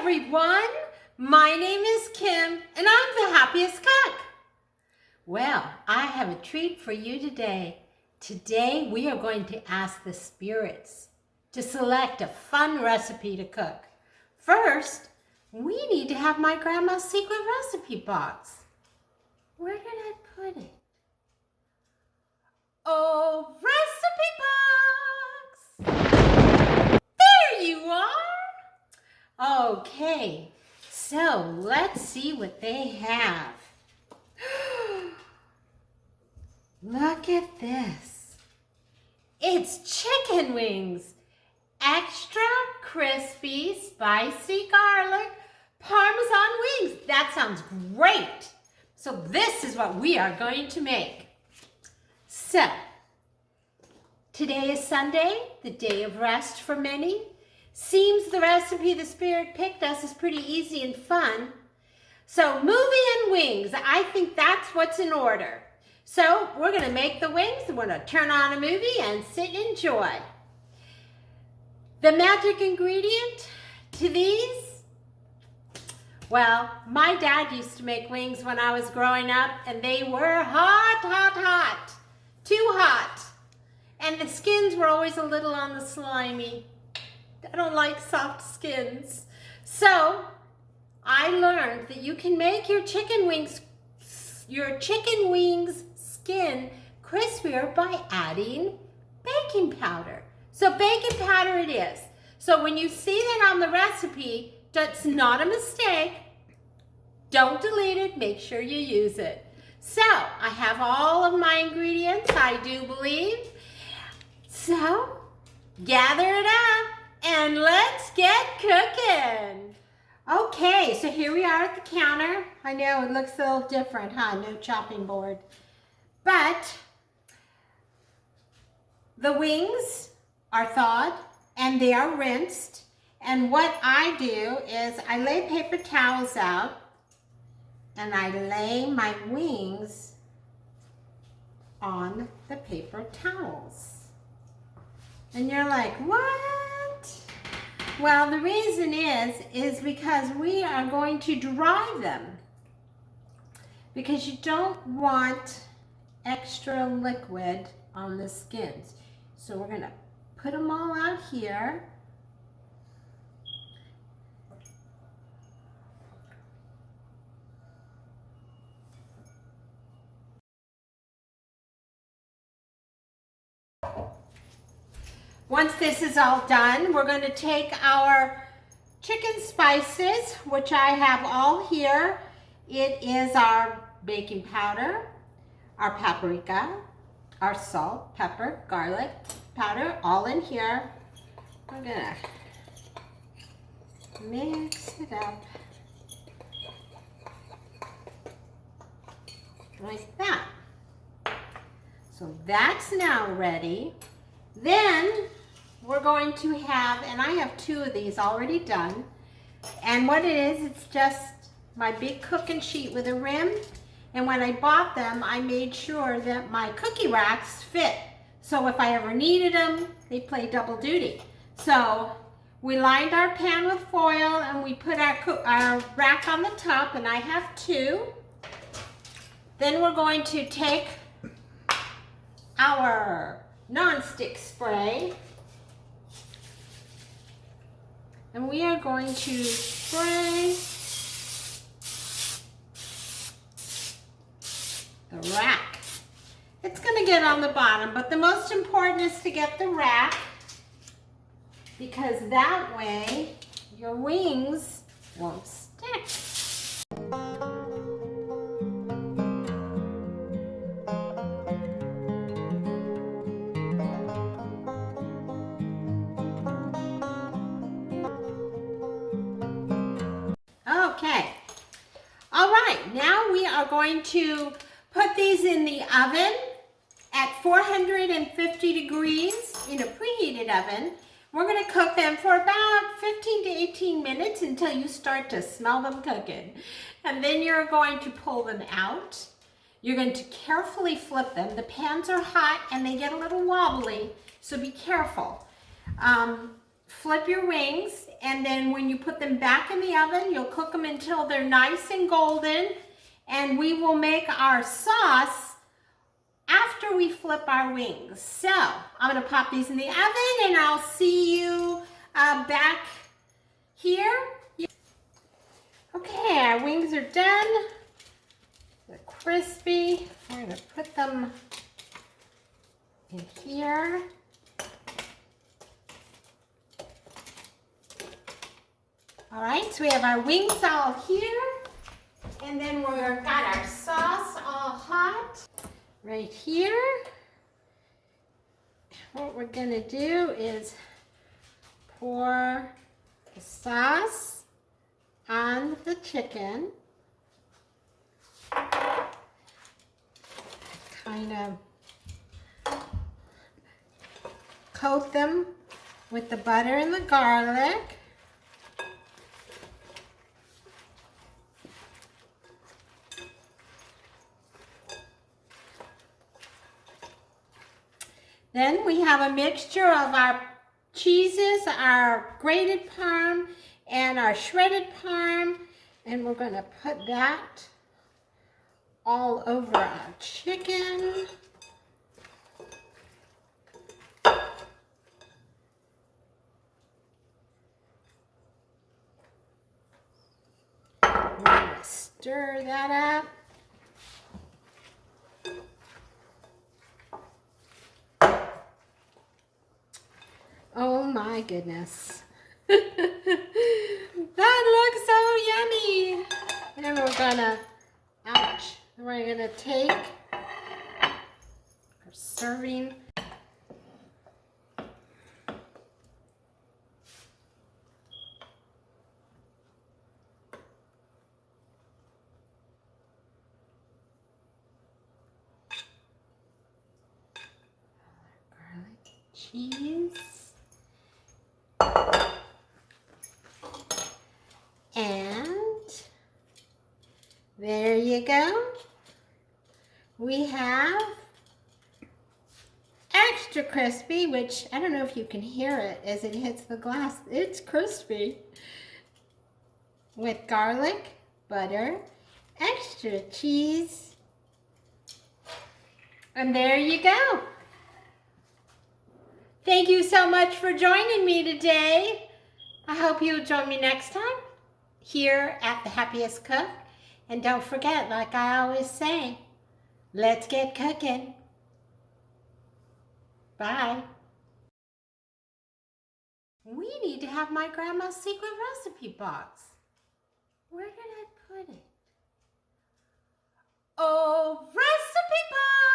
everyone. My name is Kim and I'm the happiest cook. Well, I have a treat for you today. Today we are going to ask the spirits to select a fun recipe to cook. First, we need to have my grandma's secret recipe box. Where did I put it? Oh, recipe box! There you are! Okay, so let's see what they have. Look at this. It's chicken wings. Extra crispy, spicy garlic, Parmesan wings. That sounds great. So this is what we are going to make. So, today is Sunday, the day of rest for many. Seems the recipe the spirit picked us is pretty easy and fun. So movie and wings, I think that's what's in order. So we're gonna make the wings, we're gonna turn on a movie and sit and enjoy. The magic ingredient to these? Well, my dad used to make wings when I was growing up and they were hot, hot, hot. Too hot. And the skins were always a little on the slimy. I don't like soft skins. So I learned that you can make your chicken wings skin crispier by adding baking powder. So baking powder it is. So when you see that on the recipe, that's not a mistake. Don't delete it, make sure you use it. So I have all of my ingredients, I do believe. So gather it up. And let's get cooking. Okay, so here we are at the counter. I know it looks a little different, huh? No chopping board. But the wings are thawed and they are rinsed. And what I do is I lay paper towels out and I lay my wings on the paper towels. And you're like, what? Well, the reason is because we are going to dry them because you don't want extra liquid on the skins. So we're gonna put them all out here. Once this is all done, we're going to take our chicken spices, which I have all here. It is our baking powder, our paprika, our salt, pepper, garlic powder, all in here. We're going to mix it up like that. So that's now ready. Then we're going to have, and I have 2 of these already done. And what it is, it's just my big cooking sheet with a rim. And when I bought them, I made sure that my cookie racks fit. So if I ever needed them, they play double duty. So we lined our pan with foil and we put our rack on the top, and I have 2. Then we're going to take our non-stick spray and we are going to spray the rack. It's going to get on the bottom, but the most important is to get the rack because that way your wings won't stick. Okay, all right, now we are going to put these in the oven at 450 degrees in a preheated oven. We're going to cook them for about 15 to 18 minutes until you start to smell them cooking. And then you're going to pull them out. You're going to carefully flip them. The pans are hot and they get a little wobbly, so be careful. flip your wings, and then when you put them back in the oven, you'll cook them until they're nice and golden, and we will make our sauce after we flip our wings. So I'm going to pop these in the oven, and I'll see you back here. Okay, our wings are done. They're crispy. We're going to put them in here. All right, so we have our wings all here, and then we've got our sauce all hot right here. What we're gonna do is pour the sauce on the chicken. Kind of coat them with the butter and the garlic. Then we have a mixture of our cheeses, our grated parm and our shredded parm, and we're going to put that all over our chicken. We're going to stir that up. Oh my goodness. That looks so yummy. And we're gonna, ouch, we're gonna take our serving. Garlic, cheese. And there you go. We have extra crispy, which I don't know if you can hear it as it hits the glass. It's crispy. With garlic, butter, extra cheese. And there you go. Thank you so much for joining me today. I hope you'll join me next time here at The Happiest Cook. And don't forget, like I always say, let's get cooking. Bye. We need to have my grandma's secret recipe box. Where did I put it? Oh, recipe box!